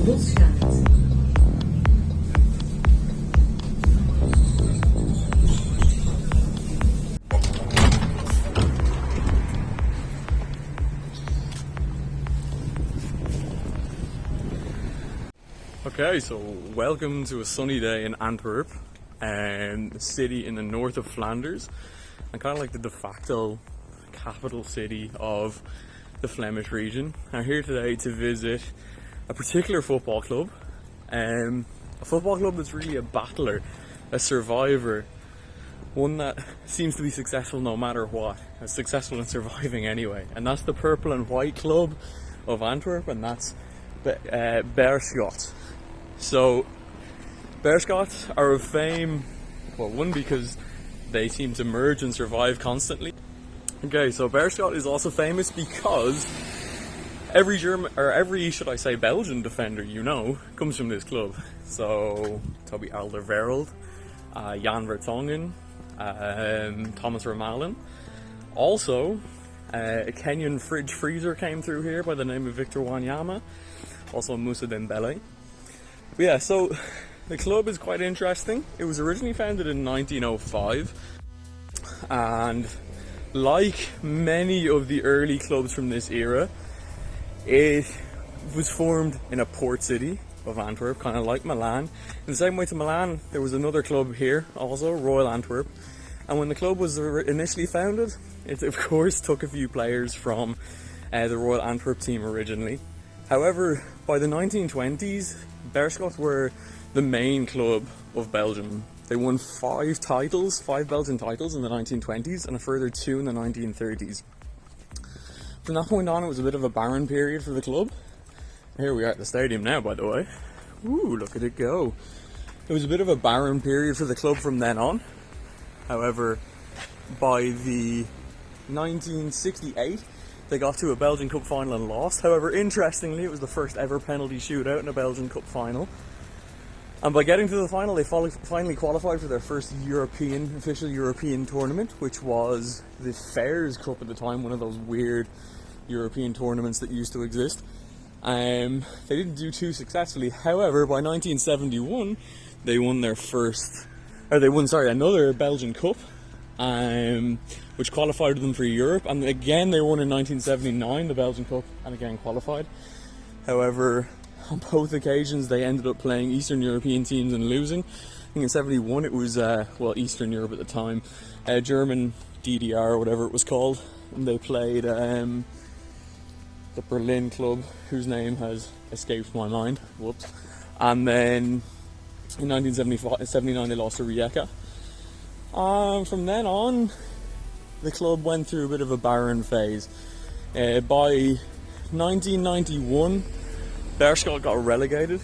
Bosstraat. Okay, so welcome to a sunny day in Antwerp, a city in the north of Flanders, and kind of like the de facto capital city of the Flemish region. I'm here today to visit a particular football club, a football club that's really a battler, a survivor, one that seems to be successful no matter what, successful in surviving anyway, and that's the purple and white club of Antwerp, and that's Beerschot. So, Beerschot are of fame, well, one, because they seem to merge and survive constantly. Okay, so Beerschot is also famous because every Belgian defender comes from this club. So, Toby Alderweireld, Jan Vertonghen, Thomas Vermaelen. Also, a Kenyan fridge freezer came through here by the name of Victor Wanyama. Also Moussa Dembele. But yeah, so the club is quite interesting. It was originally founded in 1905, and like many of the early clubs from this era, it was formed in a port city of Antwerp, kind of like Milan. In the same way to Milan, there was another club here, also Royal Antwerp. And when the club was initially founded, it of course took a few players from the Royal Antwerp team originally. However, by the 1920s, Beerschot were the main club of Belgium. They won 5 Belgian titles in the 1920s and a further 2 in the 1930s. From that point on, it was a bit of a barren period for the club. Here we are at the stadium now, by the way. Ooh, look at it go. It was a bit of a barren period for the club from then on. However, by the 1968, they got to a Belgian Cup final and lost. However, interestingly, it was the first ever penalty shootout in a Belgian Cup final. And by getting to the final, they finally qualified for their first official European tournament, which was the Fairs Cup at the time, one of those weird European tournaments that used to exist. They didn't do too successfully. However, by 1971, they won another Belgian Cup, which qualified them for Europe, and again they won in 1979 the Belgian Cup and again qualified. However, on both occasions they ended up playing Eastern European teams and losing. I think in 71 it was Eastern Europe at the time, German DDR or whatever it was called, and they played the Berlin club, whose name has escaped my mind, whoops. And then in 1979 they lost to Rijeka. From then on, the club went through a bit of a barren phase. By 1991, Beerschot got relegated,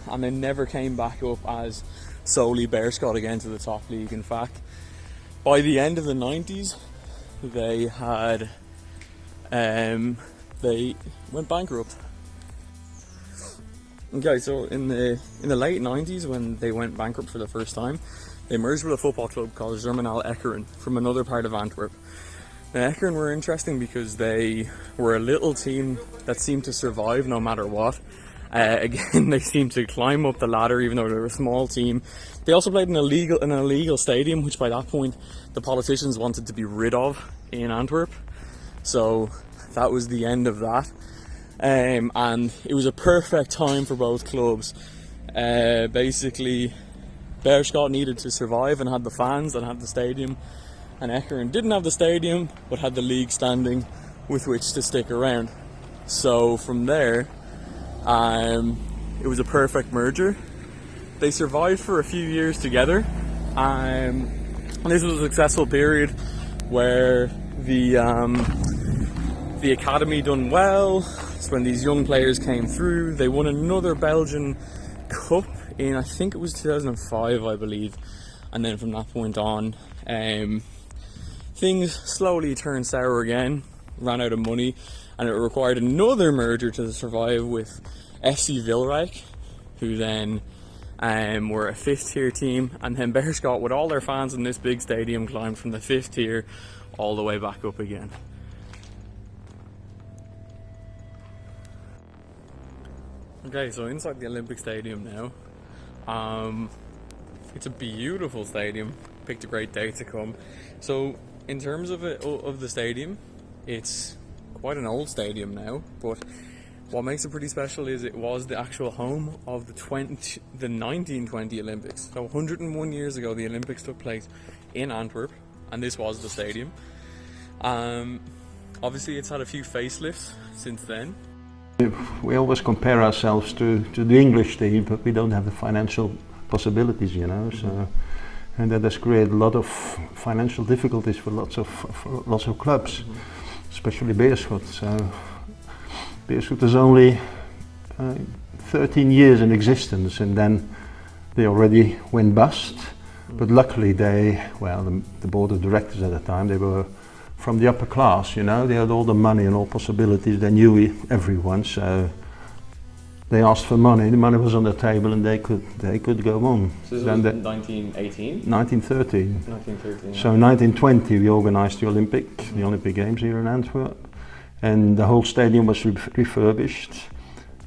and they never came back up as solely Beerschot again to the top league. In fact, by the end of the 90s, they went bankrupt. Okay, so in the late 90s, when they went bankrupt for the first time, they merged with a football club called Germinal Eckeren from another part of Antwerp. Now, Eckeren were interesting because they were a little team that seemed to survive no matter what. Again, they seemed to climb up the ladder even though they were a small team. They also played in an illegal stadium, which by that point the politicians wanted to be rid of in Antwerp. So that was the end of that. And it was a perfect time for both clubs. Basically, Beerschot needed to survive and had the fans and had the stadium, and Eckeren didn't have the stadium but had the league standing with which to stick around. So from there, it was a perfect merger. They survived for a few years together, and this was a successful period where the academy done well. So when these young players came through, they won another Belgian Cup in, I think it was 2005, I believe. And then from that point on, things slowly turned sour again, ran out of money, and it required another merger to survive with FC Wilrijk, who then were a 5th tier team, and then Beerschot, with all their fans in this big stadium, climbed from the 5th tier all the way back up again. Okay, so inside the Olympic Stadium now. It's a beautiful stadium. Picked a great day to come. So, in terms of the stadium, it's quite an old stadium now, but what makes it pretty special is it was the actual home of the 1920 Olympics. So 101 years ago, the Olympics took place in Antwerp, and this was the stadium. Obviously, it's had a few facelifts since then. We always compare ourselves to the English team, but we don't have the financial possibilities, you know. So, and that has created a lot of financial difficulties for lots of clubs, especially Beerschot. So Beerschot is only 13 years in existence, and then they already went bust. But luckily, the board of directors at the time, they were from the upper class, you know. They had all the money and all possibilities. They knew everyone, so they asked for money. The money was on the table, and they could go on. So this was 1918? 1913. 1913. So 1920 we organised the Olympic Games here in Antwerp, and the whole stadium was refurbished,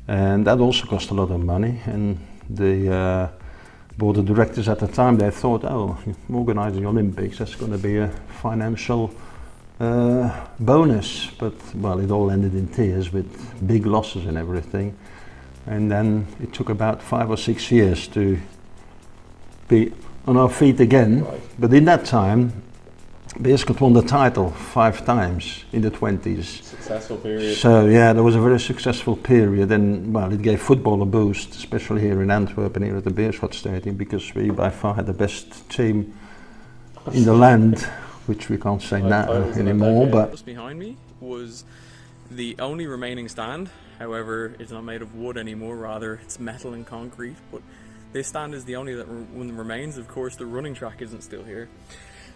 and that also cost a lot of money. And the board of directors at the time, they thought, oh, organising the Olympics, that's going to be a financial bonus, but well, it all ended in tears with big losses and everything. And then it took about 5 or 6 years to be on our feet again. Right. But in that time, Beerschot won the title 5 times in the 20s. Successful period. So yeah, there was a very successful period, and well, it gave football a boost, especially here in Antwerp and here at the Beerschot Stadium, because we by far had the best team in the land, which we can't say now anymore. But just behind me was the only remaining stand. However, it's not made of wood anymore, rather it's metal and concrete. But this stand is the only one that remains. Of course, the running track isn't still here.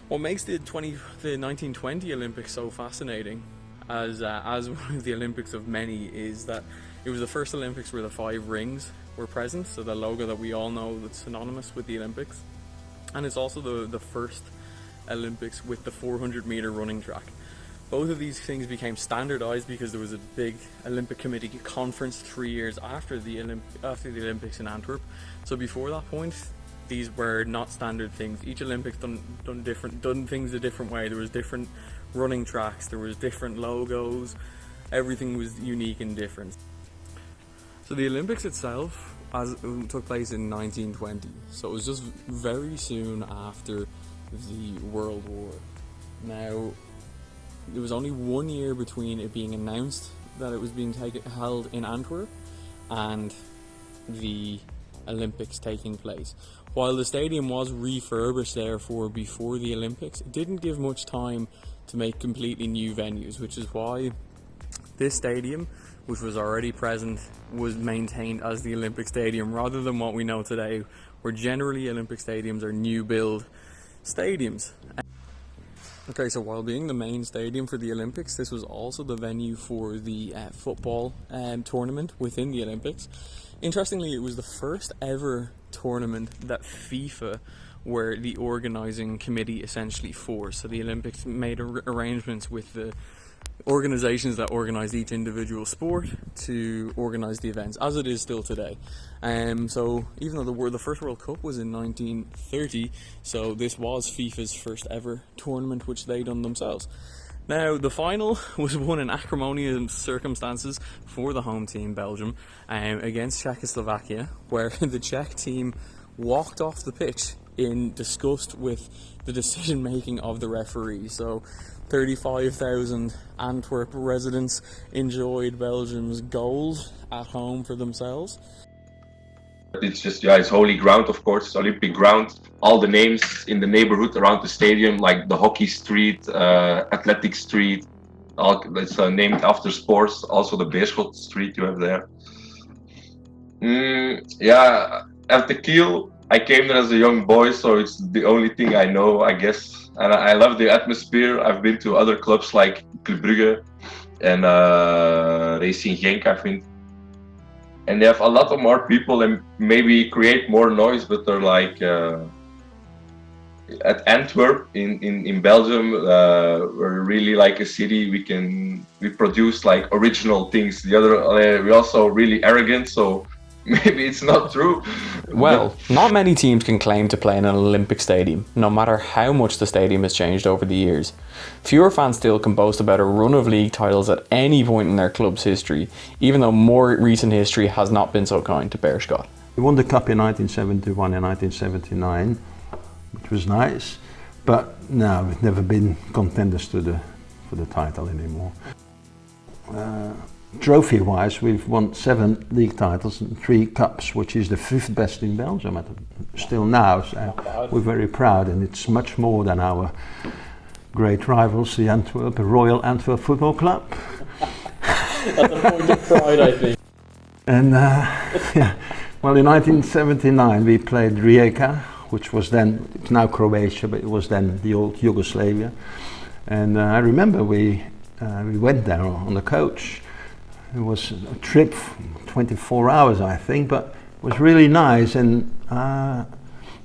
What makes the 1920 Olympics so fascinating, as one of the Olympics of many, is that it was the first Olympics where the 5 rings were present, so the logo that we all know that's synonymous with the Olympics. And it's also the first Olympics with the 400-meter running track. Both of these things became standardized because there was a big Olympic Committee conference 3 years after the Olympics in Antwerp. So before that point, these were not standard things. Each Olympics done things a different way. There was different running tracks, there was different logos, everything was unique and different. So the Olympics itself took place in 1920, so it was just very soon after the World War. Now, there was only 1 year between it being announced that it was being held in Antwerp and the Olympics taking place. While the stadium was refurbished therefore before the Olympics, it didn't give much time to make completely new venues, which is why this stadium, which was already present, was maintained as the Olympic Stadium rather than what we know today, where generally Olympic stadiums are new build stadiums. Okay, so while being the main stadium for the Olympics, this was also the venue for the football tournament within the Olympics. Interestingly, it was the first ever tournament that FIFA were the organising committee essentially for. So the Olympics made arrangements with the organisations that organise each individual sport to organise the events, as it is still today. So even though the first World Cup was in 1930, so this was FIFA's first ever tournament, which they done themselves. Now, the final was won in acrimonious circumstances for the home team, Belgium, against Czechoslovakia, where the Czech team walked off the pitch in disgust with the decision making of the referee. So 35,000 Antwerp residents enjoyed Belgium's gold at home for themselves. It's just, it's holy ground, of course, Olympic ground. All the names in the neighborhood around the stadium, like the hockey street, athletic street, it's named after sports. Also the Beerschot street you have there. At the Kiel, I came there as a young boy, so it's the only thing I know, I guess. And I love the atmosphere. I've been to other clubs like Club Brugge and Racing Genk, I think. And they have a lot of more people and maybe create more noise, but they're like at Antwerp in Belgium, we're really like a city. We produce like original things. We're also really arrogant, so maybe it's not true. Well, not many teams can claim to play in an Olympic stadium, no matter how much the stadium has changed over the years. Fewer fans still can boast about a run of league titles at any point in their club's history, even though more recent history has not been so kind to Beerschot. We won the cup in 1971 and 1979, which was nice, but no, we've never been contenders for the title anymore. Trophy-wise, we've won 7 league titles and 3 cups, which is the 5th best in Belgium still now. So we're very proud, and it's much more than our great rivals, the Royal Antwerp Football Club. That's a point of pride, I think. And yeah, well, in 1979 we played Rijeka, which was then, it's now Croatia, but it was then the old Yugoslavia. And I remember we went there on the coach. It was a trip, 24 hours I think, but it was really nice. And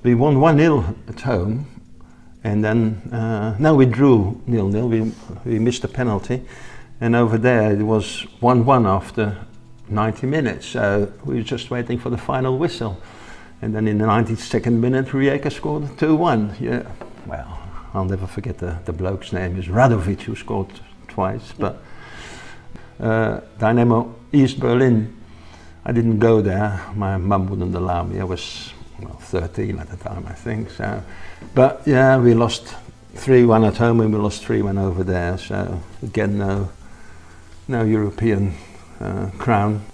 we won 1-0 at home, and then no, we drew 0-0. We missed a penalty, and over there it was 1-1 after 90 minutes. So we were just waiting for the final whistle, and then in the 92nd minute, Rijeka scored 2-1. Yeah, well, I'll never forget the bloke's name is Radovic, who scored twice, but. Dynamo East Berlin, I didn't go there, my mum wouldn't allow me. I was 13 at the time I think, so, but yeah, we lost 3-1 at home and we lost 3-1 over there, so again no European crown.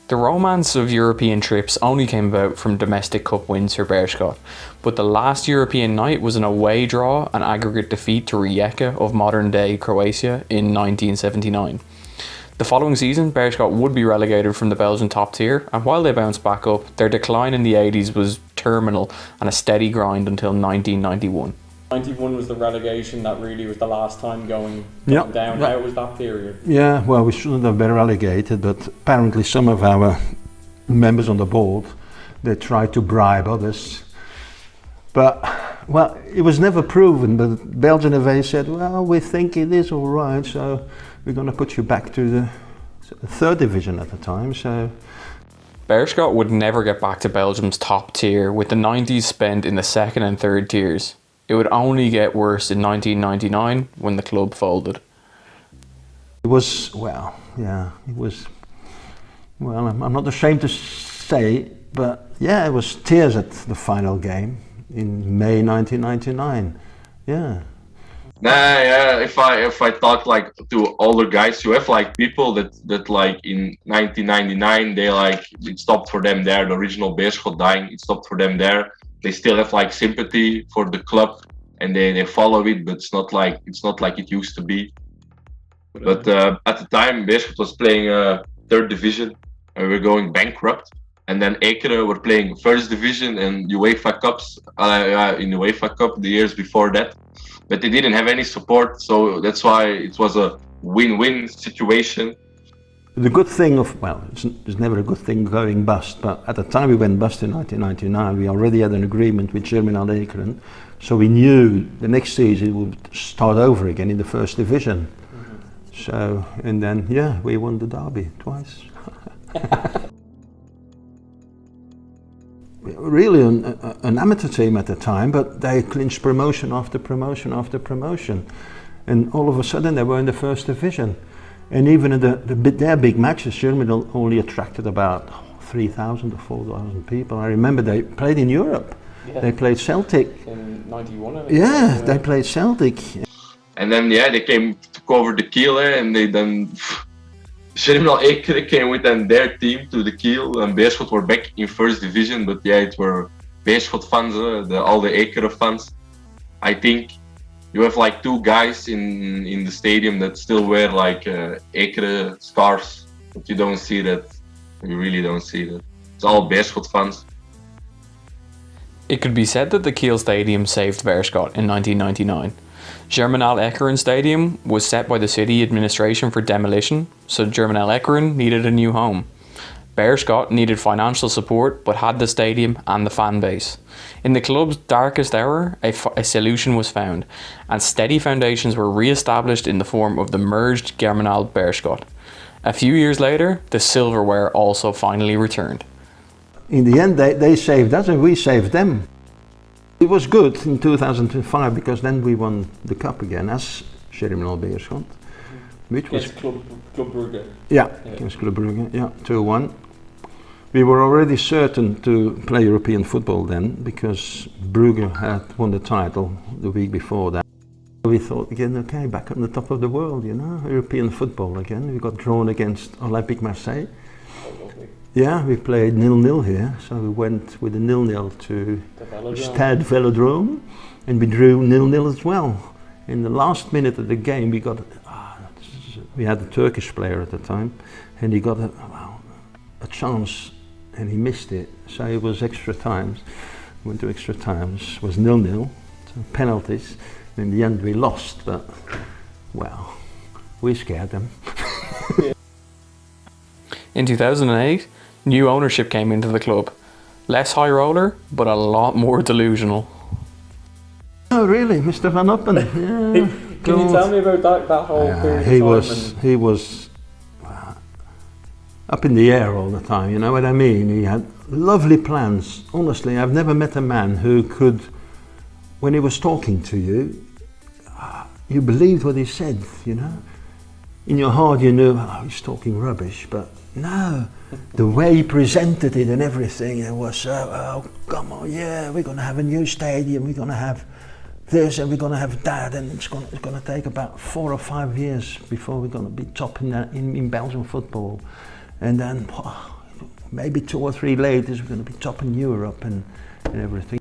The romance of European trips only came about from domestic cup wins for Beerschot, but the last European night was an away draw and aggregate defeat to Rijeka of modern-day Croatia in 1979. The following season, Beerschot would be relegated from the Belgian top tier, and while they bounced back up, their decline in the 80s was terminal and a steady grind until 1991. 91 was the relegation that really was the last time going down. How was that period? Yeah, well, we shouldn't have been relegated, but apparently some of our members on the board, they tried to bribe others. But, well, it was never proven, but Belgian FA said, well, we think it is all right, so we're going to put you back to the 3rd division at the time. So Beerschot would never get back to Belgium's top tier, with the 90s spent in the 2nd and 3rd tiers. It would only get worse in 1999 when the club folded. It was, well, yeah, it was, well, I'm not ashamed to say, but yeah, it was tears at the final game in May 1999, yeah. Nah, yeah, if I talk like to older guys, you have like people that like in 1999, they like, it stopped for them there, the original Beerschot dying, it stopped for them there. They still have like sympathy for the club and they follow it, but it's not like it used to be. But at the time, Beerschot was playing 3rd division and we were going bankrupt. And then Ekeren were playing 1st division and UEFA Cups in the UEFA Cup the years before that. But they didn't have any support, so that's why it was a win-win situation. The good thing of, well, it's never a good thing going bust, but at the time we went bust in 1999, we already had an agreement with Germinal Ekeren, so we knew the next season we would start over again in the 1st division. So, and then, yeah, we won the derby twice. Really an amateur team at the time, but they clinched promotion after promotion after promotion. And all of a sudden they were in the 1st division. And even in their big matches, Germany only attracted about 3,000 or 4,000 people. I remember they played in Europe. Yeah. They played Celtic. In 91, I think. Yeah, they played Celtic. And then, yeah, they took over the Kiel, and they then... Germinal Ekeren came with their team to the Kiel, and Beerschot were back in 1st division, but yeah, it were Beerschot fans, all the Ekeren fans. I think you have like 2 guys in the stadium that still wear like Ekeren scarves, but you don't see that. You really don't see that. It's all Beerschot fans. It could be said that the Kiel Stadium saved Beerschot in 1999. Germinal Ekeren Stadium was set by the city administration for demolition, so Germinal Ekeren needed a new home. Beerschot needed financial support but had the stadium and the fan base. In the club's darkest hour, a solution was found, and steady foundations were re-established in the form of the merged Germinal Beerschot. A few years later, the silverware also finally returned. In the end, they saved us and we saved them. It was good in 2005 because then we won the cup again as Sheriff Beerschot, which was Club Brugge. against Club Brugge, 2-1. We were already certain to play European football then because Brugge had won the title the week before that. We thought again, okay, back on the top of the world, you know, European football again. We got drawn against Olympisch Marseille. Yeah, we played 0-0 here, so we went with a 0-0 to Stade Velodrome, and we drew 0-0 as well. In the last minute of the game, we had a Turkish player at the time, and he got a chance, and he missed it. So it was extra times. Went to extra times. It was 0-0, so penalties. In the end, we lost, but well, we scared them. In 2008, new ownership came into the club. Less high roller, but a lot more delusional. Oh really, Mr. Van Oppen? Yeah. Can you tell me about that whole period of time? He was up in the air all the time, you know what I mean? He had lovely plans. Honestly, I've never met a man who could, when he was talking to you, you believed what he said, you know? In your heart you knew, he's talking rubbish, but no, the way he presented it and everything, it was oh come on, yeah, we're going to have a new stadium, we're going to have this and we're going to have that, and it's going to take about 4 or 5 years before we're going to be top in Belgian football, and then maybe 2 or 3 later we're going to be top in Europe and everything.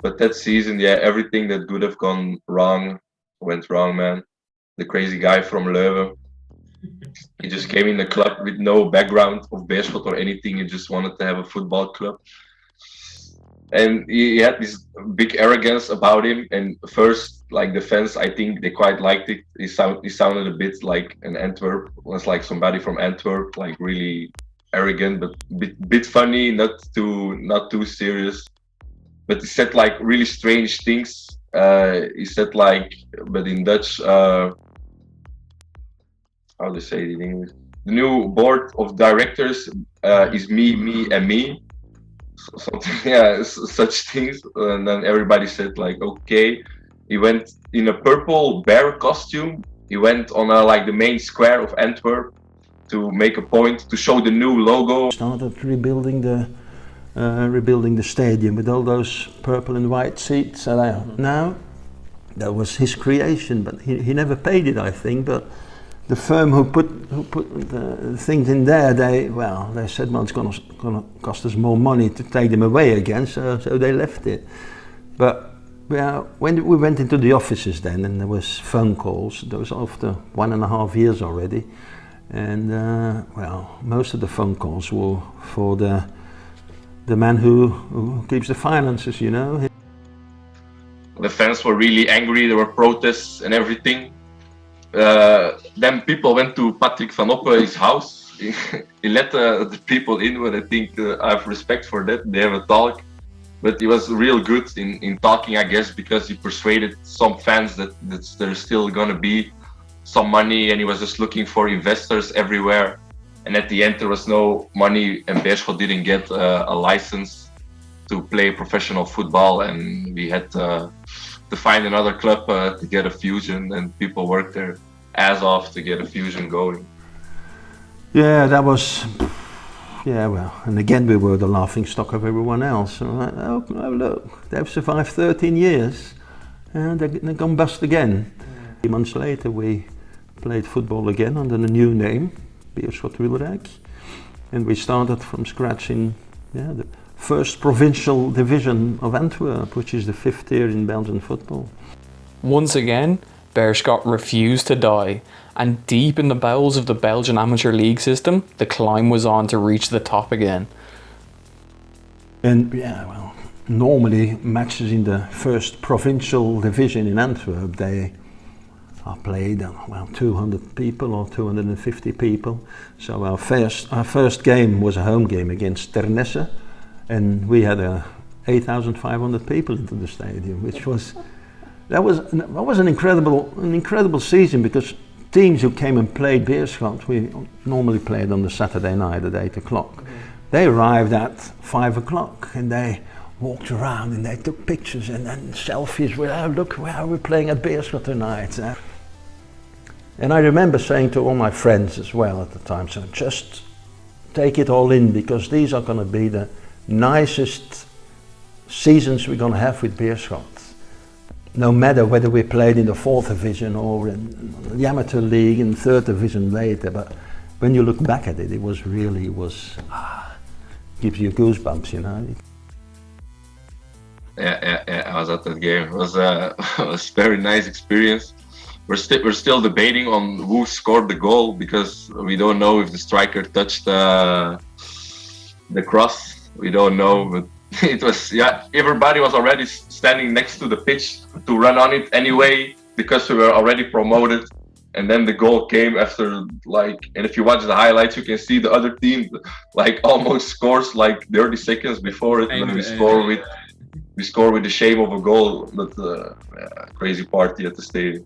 But that season, yeah, everything that could have gone wrong went wrong, man. The crazy guy from Leuven, he just came in the club with no background of Beerschot or anything. He just wanted to have a football club. And he had this big arrogance about him. And first, like the fans, I think they quite liked it. He sounded a bit like an Antwerp, was like somebody from Antwerp, like really arrogant, but bit funny, not too serious. But he said like really strange things. He said like, but in Dutch, how to say it in English? The new board of directors is me, and me. Something, yeah, such things. And then everybody said like, okay. He went in a purple bear costume. He went on like the main square of Antwerp to make a point to show the new logo. Started rebuilding the stadium with all those purple and white seats. Now, that was his creation, but he never paid it, I think. But the firm who put the things in there, they said, well, it's going to cost us more money to take them away again, so they left it. But when we went into the offices then, and there was phone calls, that was after 1.5 years already, and most of the phone calls were for the man who keeps the finances, you know. The fans were really angry, there were protests and everything. Then people went to Patrick Van Oppen, his house. He let the people in, but I think I have respect for that. They have a talk. But he was real good in talking, I guess, because he persuaded some fans that there's still going to be some money, and he was just looking for investors everywhere. And at the end, there was no money, and Beerschot didn't get a license to play professional football, and we had to find another club to get a fusion, and people worked their ass off to get a fusion going. Yeah, that was, and again we were the laughing stock of everyone else. And like, oh look, they've survived 13 years, and they're gone bust again. 3 months later we played football again under the new name, Beerschot V.A, and we started from scratch in the first provincial division of Antwerp, which is the 5th tier in Belgian football. Once again, Beerschot refused to die, and deep in the bowels of the Belgian amateur league system, the climb was on to reach the top again. And normally matches in the first provincial division in Antwerp, they are played 200 people or 250 people. So our first game was a home game against Ternesse, and we had 8,500 people into the stadium, which was that was an incredible season, because teams who came and played Beerschot, we normally played on the Saturday night at 8 o'clock. They arrived at 5 o'clock and they walked around and they took pictures and then selfies with, oh look, we're playing at Beerschot tonight. And I remember saying to all my friends as well at the time, so just take it all in, because these are going to be the nicest seasons we're going to have with Beerschot. No matter whether we played in the 4th division or in the amateur league in 3rd division later, but when you look back at it, it was really, gives you goosebumps, you know. Yeah, I was at that game. It was a very nice experience. We're still debating on who scored the goal, because we don't know if the striker touched the cross. We don't know, but it was, everybody was already standing next to the pitch to run on it anyway, because we were already promoted. And then the goal came after, and if you watch the highlights, you can see the other team almost scores 30 seconds before it, and we score with the shame of a goal. But crazy party at the stadium.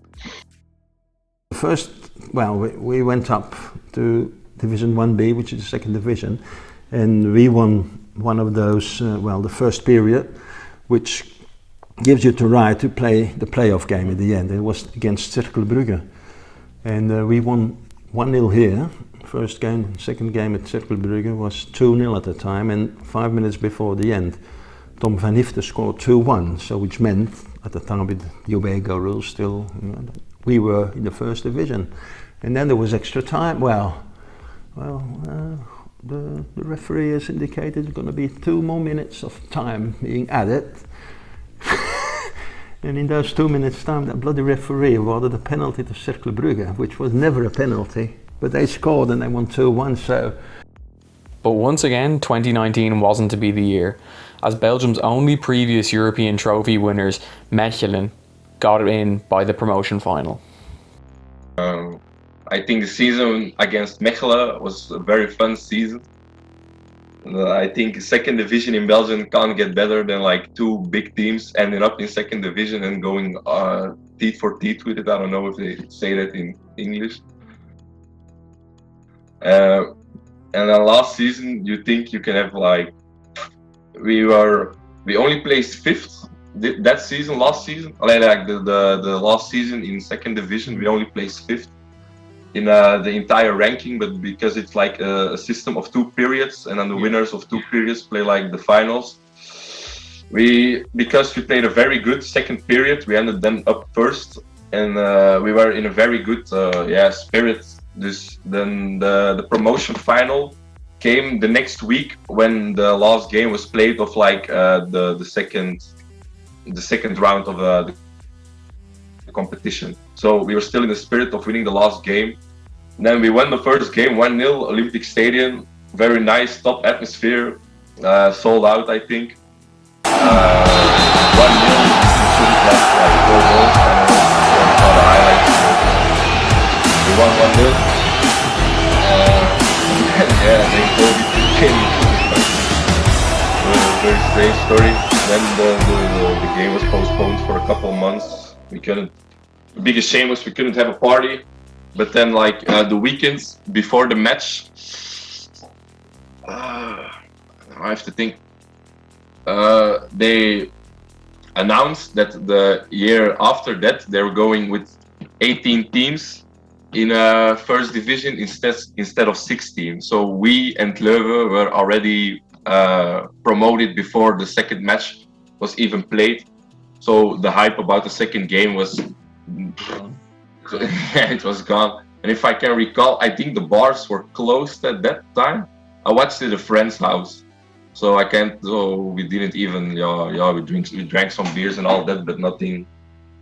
First, we went up to Division 1B, which is the 2nd division, and we won one of those, the first period, which gives you the right to play the playoff game at the end. It was against Cercle Brugge, and we won 1-0 here. First game, second game at Cercle Brugge was 2-0 at the time, and 5 minutes before the end, Tom van Hifte scored 2-1, so which meant at the time with the Ubago rules still, we were in the 1st division. And then there was extra time. The referee has indicated there's going to be 2 more minutes of time being added. And in those 2 minutes time, that bloody referee awarded a penalty to Cercle Brugge, which was never a penalty. But they scored and they won 2-1, so. But once again, 2019 wasn't to be the year, as Belgium's only previous European trophy winners, Mechelen, got it in by the promotion final. I think the season against Mechelen was a very fun season. I think 2nd division in Belgium can't get better than 2 big teams ending up in 2nd division and going teeth for teeth with it. I don't know if they say that in English. And then last season, you think you can have we only placed 5th that season, last season. The last season in 2nd division, we only placed 5th in the entire ranking, but because it's a system of 2 periods, and then the winners of 2 periods play the finals. Because we played a very good 2nd period, we ended them up 1st, and we were in a very good spirit. Then the promotion final came the next week when the last game was played of the second round of the competition. So we were still in the spirit of winning the last game. And then we won the first game 1-0, Olympisch Stadion. Very nice, top atmosphere, sold out, I think. 1-0, we should have had 4 goals. I don't know if you saw the highlights. We won 1-0. Then COVID came. Very strange story. Then the game was postponed for a couple of months. The biggest shame was we couldn't have a party. But then the weekends before the match, I have to think, they announced that the year after that they were going with 18 teams in 1st division instead of 16. So we and Leuven were already promoted before the 2nd match was even played. So the hype about the 2nd game was it was gone. And if I can recall, I think the bars were closed at that time. I watched it at a friend's house, so I can't. So we didn't even we drank some beers and all that, but nothing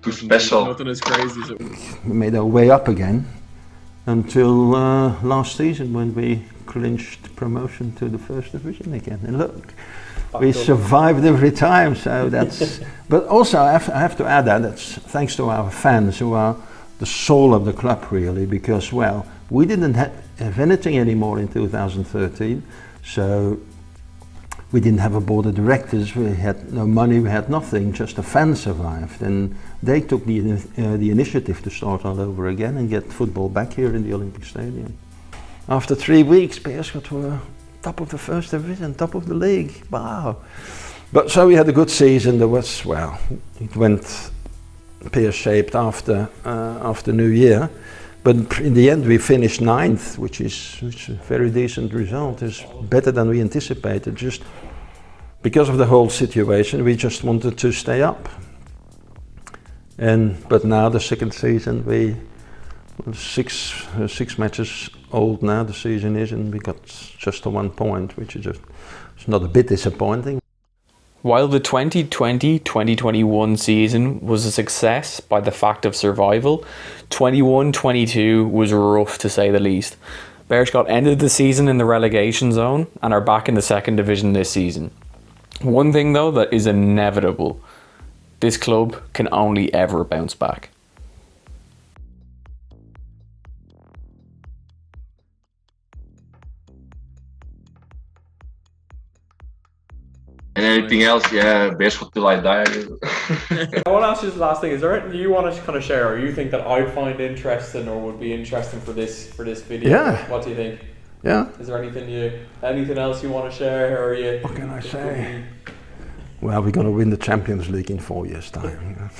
too special. Nothing as crazy as it was. We made our way up again until last season when we clinched promotion to the 1st division again. And look, we survived every time. So that's. But also, I have to add that's thanks to our fans who are the soul of the club, really, because we didn't have anything anymore in 2013. So we didn't have a board of directors, we had no money, we had nothing, just the fans survived. And they took the initiative to start all over again and get football back here in the Olympic Stadium. After 3 weeks, Beerschot were top of the first division, top of the league. Wow. But so we had a good season. There was, well, it went pear-shaped after New Year. But in the end, we finished 9th, which is a very decent result. It's better than we anticipated. Just because of the whole situation, we just wanted to stay up. But now the second season, we six matches old now. The season is, and we got just a 1 point, which is it's not a bit disappointing. While the 2020-2021 season was a success by the fact of survival, 21-22 was rough to say the least. Beerschot ended the season in the relegation zone and are back in the second division this season. One thing though that is inevitable, this club can only ever bounce back. And anything else, yeah, Beerschot till I die. I want to ask you the last thing. Is there anything you want to kind of share, or you think that I'd find interesting, or would be interesting for this video? Yeah. What do you think? Yeah. Is there anything else you want to share, or you? What can I say? Well, we're going to win the Champions League in 4 years' time.